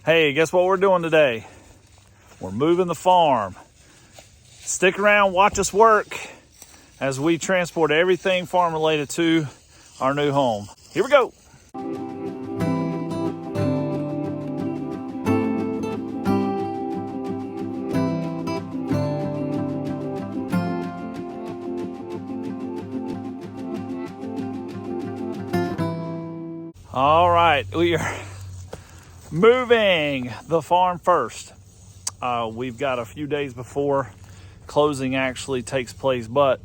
Hey, guess what we're doing today? We're moving the farm. Stick around, watch us work as we transport everything farm related to our new home. Here we go. All right, we are moving the farm first. We've got a few days before closing actually takes place, but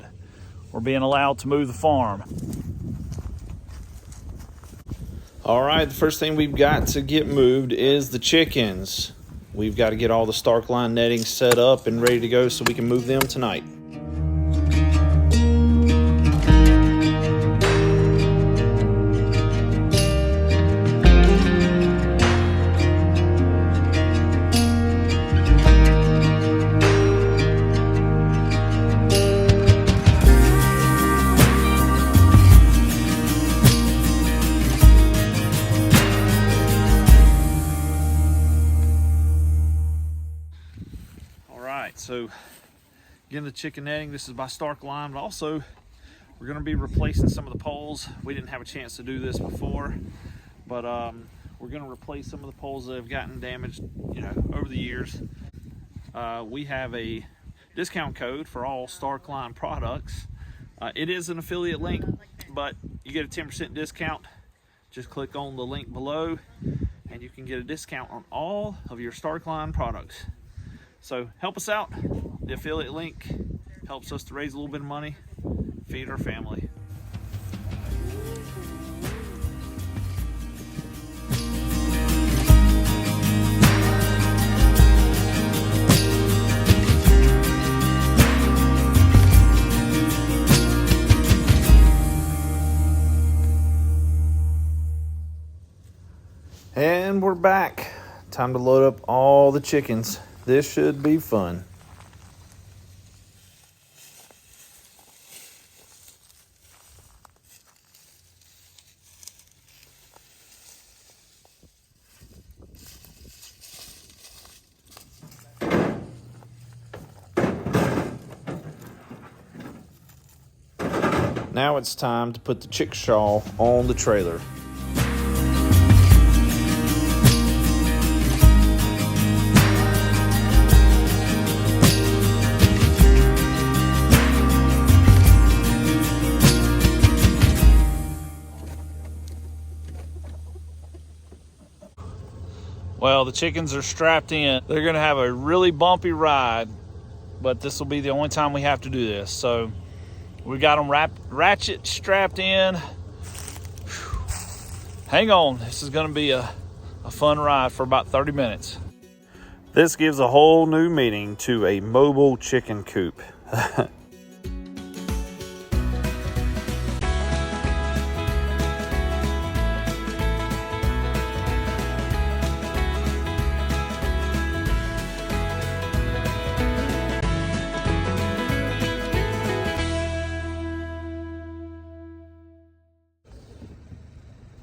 we're being allowed to move the farm. All right, the first thing we've got to get moved is the chickens. We've got to get all the Stark line netting set up and ready to go so we can move them tonight. So again, the chicken netting, this is by Stark Line, but also we're going to be replacing some of the poles. We didn't have a chance to do this before, but we're going to replace some of the poles that have gotten damaged, over the years. We have a discount code for all Stark Line products. It is an affiliate link, but you get a 10% discount. Just click on the link below and you can get a discount on all of your Stark Line products. So help us out. The affiliate link helps us to raise a little bit of money, feed our family. And we're back. Time to load up all the chickens. This should be fun. Now it's time to put the chickshaw on the trailer. Well, the chickens are strapped in. They're gonna have a really bumpy ride, but this will be the only time we have to do this. So we got them ratchet strapped in. Whew. Hang on, this is gonna be a fun ride for about 30 minutes. This gives a whole new meaning to a mobile chicken coop.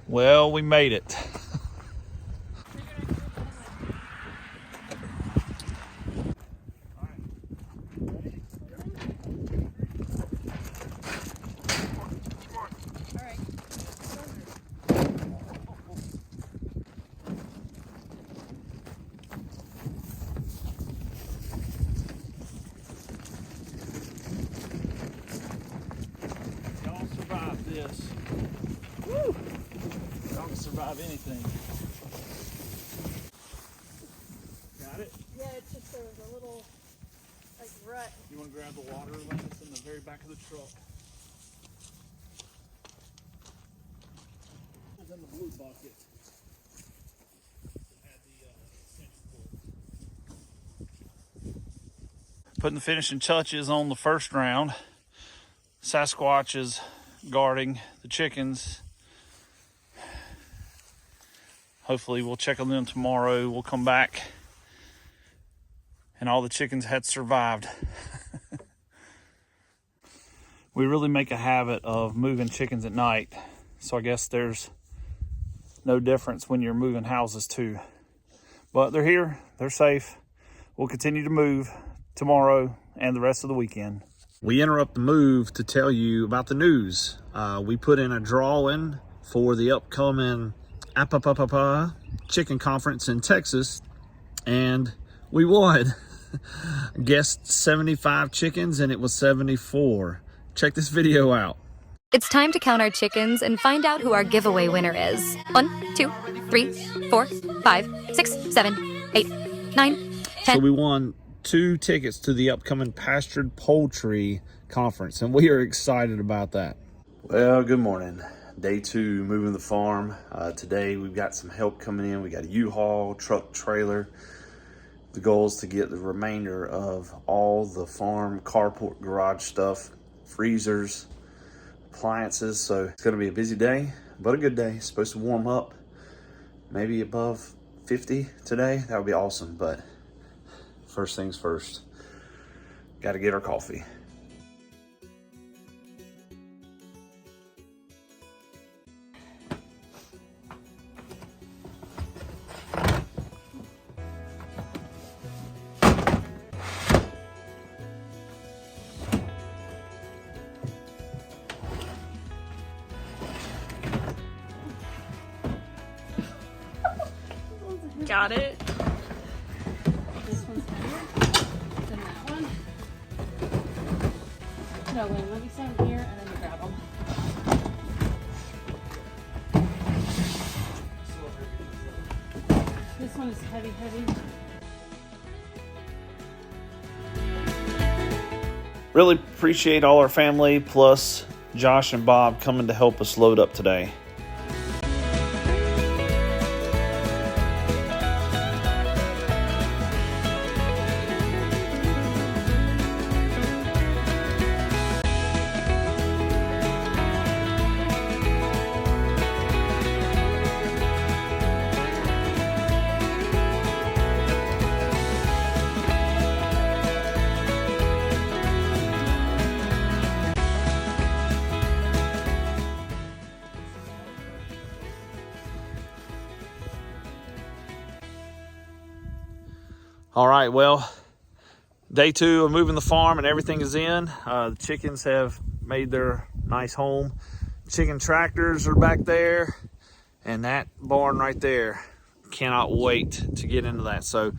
Well, we made it. Y'all survived this. Woo! Y'all can survive anything. Got it? Yeah, it's just there was a little rut. You want to grab the water lamp in the very back of the truck? It's in the blue bucket. Putting the finishing touches on the first round. Sasquatch is guarding the chickens. Hopefully we'll check on them tomorrow. We'll come back and all the chickens had survived. We really make a habit of moving chickens at night. So I guess there's no difference when you're moving houses too. But they're here, they're safe. We'll continue to move tomorrow and the rest of the weekend. We interrupt the move to tell you about the news. We put in a drawing for the upcoming Chicken Conference in Texas, and we won. Guessed 75 chickens, and it was 74. Check this video out. It's time to count our chickens and find out who our giveaway winner is. 1, 2, 3, 4, 5, 6, 7, 8, 9, 10. So we won 2 tickets to the upcoming Pastured Poultry Conference, and we are excited about that. Well, good morning. Day 2, moving the farm. Today we've got some help coming in. We got a U-Haul, truck, trailer. The goal is to get the remainder of all the farm, carport, garage stuff, freezers, appliances. So it's going to be a busy day, but a good day. It's supposed to warm up, maybe above 50 today. That would be awesome. But first things first, got to get our coffee. Got it. This one's heavier than that one. No, wait, let me set them here and then you grab them. This one is heavy, heavy. Really appreciate all our family, plus Josh and Bob coming to help us load up today. All right, well, day 2 of moving the farm and everything is in. The chickens have made their nice home. Chicken tractors are back there, and that barn right there. Cannot wait to get into that. So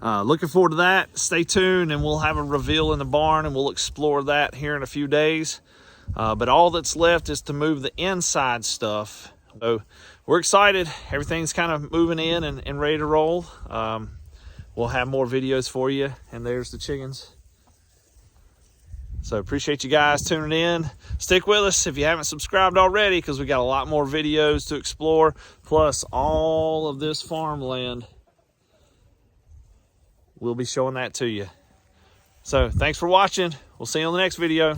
looking forward to that. Stay tuned, and we'll have a reveal in the barn, and we'll explore that here in a few days. But all that's left is to move the inside stuff. So we're excited. Everything's kind of moving in and ready to roll. We'll have more videos for you, and there's the chickens. So appreciate you guys tuning in. Stick with us if you haven't subscribed already, because we got a lot more videos to explore, plus all of this farmland. We'll be showing that to you. So thanks for watching. We'll see you on the next video.